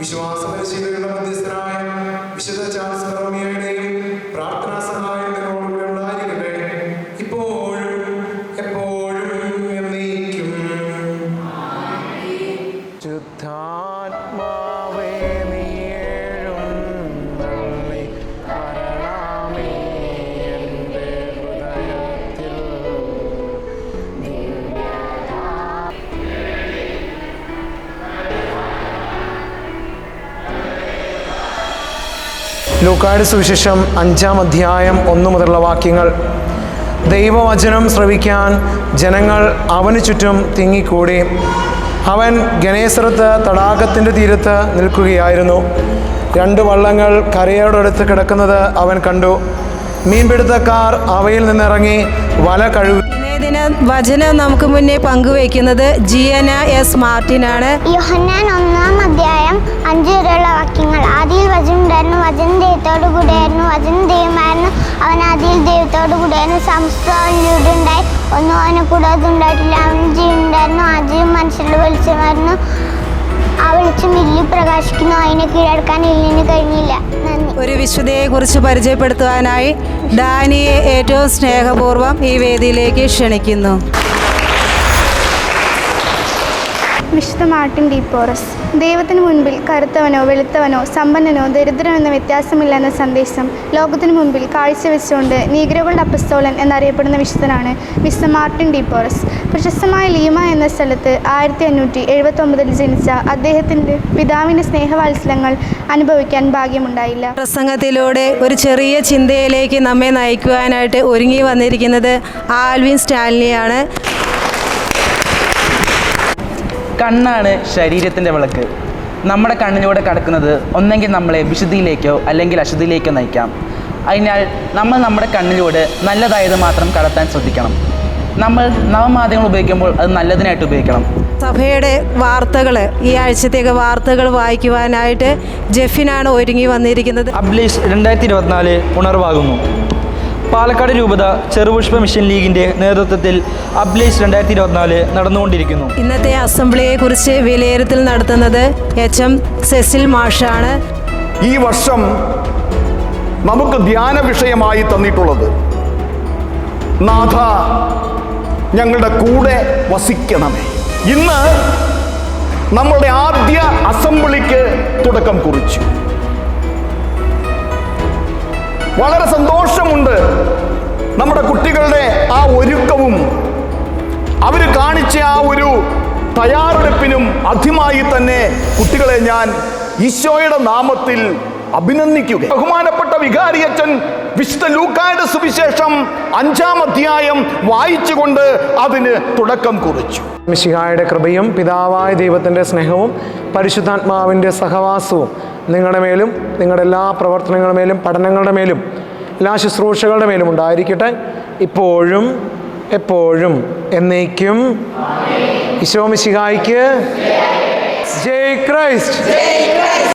വിശ്വാസ പരിശീലകരുടെ മധ്യസ്ഥനായ വിശുദ്ധ ചാൾസ് ബറോമിയോയുടെയും പ്രാർത്ഥനാ സഹായം നിങ്ങളോടുകൂടെ ഉണ്ടായിരിക്കട്ടെ, ഇപ്പോഴും എപ്പോഴും എന്നേക്കും. ശുദ്ധാത്മാവേ നീയേഴും നന്ദി വരണമേ എൻ്റെ ഹൃദയത്തിൽ. ലൂക്കായുടെ സുവിശേഷം 5-ാം അധ്യായം 1 മുതലുള്ള വാക്യങ്ങൾ. ദൈവവചനം ശ്രവിക്കാൻ ജനങ്ങൾ അവന് ചുറ്റും തിങ്ങിക്കൂടി. അവൻ ഗനേസറത്ത് തടാകത്തിൻ്റെ തീരത്ത് നിൽക്കുകയായിരുന്നു. 2 വള്ളങ്ങൾ കരയോടടുത്ത് കിടക്കുന്നത് അവൻ കണ്ടു. മീൻപിടുത്തക്കാർ അവയിൽ നിന്നിറങ്ങി വല കഴുകി. വചനം നമുക്ക് മുന്നേ പങ്കുവയ്ക്കുന്നത് ജിയന എസ് മാർട്ടിനാണ്. യോഹന്നാൻ 1-ാം അധ്യായം 5 വരെയുള്ള വാക്യങ്ങൾ. ആദിയിൽ വചനം ഉണ്ടായിരുന്നു, വചനം ദൈവത്തോടു കൂടെയായിരുന്നു, വചനം ദൈവമായിരുന്നു, അവൻ ആദിയിൽ ദൈവത്തോടു കൂടെയായിരുന്നു. സമസ്തം അവനിലൂടെ ഉണ്ടായി, ഒന്നും അവനെ കൂടാതെ ഉണ്ടായിട്ടില്ല. അവന് ജീവൻ ഉണ്ടായിരുന്നു, ആ ജീവൻ മനുഷ്യരുടെ വെളിച്ചമായിരുന്നു. ആ വെളിച്ചം ഇരുളിൽ പ്രകാശിക്കുന്നു, അതിനെ കീഴടക്കാൻ ഇരുളിന് കഴിഞ്ഞില്ല. നന്ദി. ഒരു വിശുദ്ധയെ കുറിച്ച് പരിചയപ്പെടുത്തുവാനായി ഡാനിയെ ഏറ്റവും സ്നേഹപൂർവ്വം ഈ വേദിയിലേക്ക് ക്ഷണിക്കുന്നു. വിശുദ്ധ മാർട്ടിൻ ഡി പോറസ്. ദൈവത്തിന് മുൻപിൽ കറുത്തവനോ വെളുത്തവനോ സമ്പന്നനോ ദരിദ്രനോ എന്ന വ്യത്യാസമില്ല എന്ന സന്ദേശം ലോകത്തിന് മുൻപിൽ കാഴ്ചവെച്ചുകൊണ്ട് നീഗ്രോകളുടെ അപ്പസ്തോലൻ എന്നറിയപ്പെടുന്ന വിശുദ്ധനാണ് വിശുദ്ധ മാർട്ടിൻ ഡി പോറസ്. പ്രശസ്തമായ ലീമ എന്ന സ്ഥലത്ത് 1579 ജനിച്ച അദ്ദേഹത്തിൻ്റെ പിതാവിൻ്റെ സ്നേഹവാത്സല്യങ്ങൾ അനുഭവിക്കാൻ ഭാഗ്യമുണ്ടായില്ല. പ്രസംഗത്തിലൂടെ ഒരു ചെറിയ ചിന്തയിലേക്ക് നമ്മെ നയിക്കുവാനായിട്ട് ഒരുങ്ങി വന്നിരിക്കുന്നത് ആൽവിൻ സ്റ്റാൻലിയാണ്. കണ്ണാണ് ശരീരത്തിൻ്റെ വിളക്ക്. നമ്മുടെ കണ്ണിലൂടെ കടക്കുന്നത് ഒന്നെങ്കിൽ നമ്മളെ വിശുദ്ധിയിലേക്കോ അല്ലെങ്കിൽ അശുദ്ധിയിലേക്കോ നയിക്കാം. അതിനാൽ നമ്മൾ നമ്മുടെ കണ്ണിലൂടെ നല്ലതായത് മാത്രം കടത്താൻ ശ്രദ്ധിക്കണം. നമ്മൾ നവമാധ്യമങ്ങൾ ഉപയോഗിക്കുമ്പോൾ അത് നല്ലതിനായിട്ട് ഉപയോഗിക്കണം. സഭയുടെ വാർത്തകൾ, ഈ ആഴ്ചത്തേക്ക് വാർത്തകൾ വായിക്കുവാനായിട്ട് ജെഫിനാണ് ഒരുങ്ങി വന്നിരിക്കുന്നത്. അബ്ലീസ് 2024 ഉണർവാകുന്നു. പാലക്കാട് രൂപത ചെറുപുഷ്പ മിഷൻ ലീഗിൻ്റെ നേതൃത്വത്തിൽ അബ്ലീസ് 2024 നടന്നുകൊണ്ടിരിക്കുന്നു. ഇന്നത്തെ അസംബ്ലിയെക്കുറിച്ച് വിലയിരുത്തൽ നടത്തുന്നത് HM സെസിൽ മാഷാണ്. ഈ വർഷം നമുക്ക് ധ്യാന വിഷയമായി തന്നിട്ടുള്ളത് നാഥ ഞങ്ങളുടെ കൂടെ വസിക്കണമേ. ഇന്ന് നമ്മളുടെ ആദ്യ അസംബ്ലിക്ക് തുടക്കം കുറിച്ചു. വളരെ സന്തോഷമുണ്ട്. നമ്മുടെ കുട്ടികളുടെ ആ ഒരുക്കവും അവർ കാണിച്ച ആ ഒരു തയ്യാറെടുപ്പിനും ആദ്യമായി തന്നെ കുട്ടികളെ ഞാൻ ഈശോയുടെ നാമത്തിൽ അഭിനന്ദിക്കുക. ബഹുമാനപ്പെട്ട വികാരിയച്ഛൻ വിശുദ്ധ ലൂക്കായുടെ സുവിശേഷം 5-ാം അധ്യായം വായിച്ചുകൊണ്ട് അതിന് തുടക്കം കുറിച്ചു. മിശിഹായുടെ കൃപയും പിതാവായ ദൈവത്തിൻ്റെ സ്നേഹവും പരിശുദ്ധാത്മാവിൻ്റെ സഹവാസവും നിങ്ങളുടെ മേലും നിങ്ങളുടെ എല്ലാ പ്രവർത്തനങ്ങളുടെ മേലും പഠനങ്ങളുടെ മേലും എല്ലാ ശുശ്രൂഷകളുടെ മേലും ഉണ്ടായിരിക്കട്ടെ, ഇപ്പോഴും എപ്പോഴും എന്നേക്കും. ഈശോ മിശിഹായ്ക്ക് ജയ് ക്രൈസ്റ്റ്.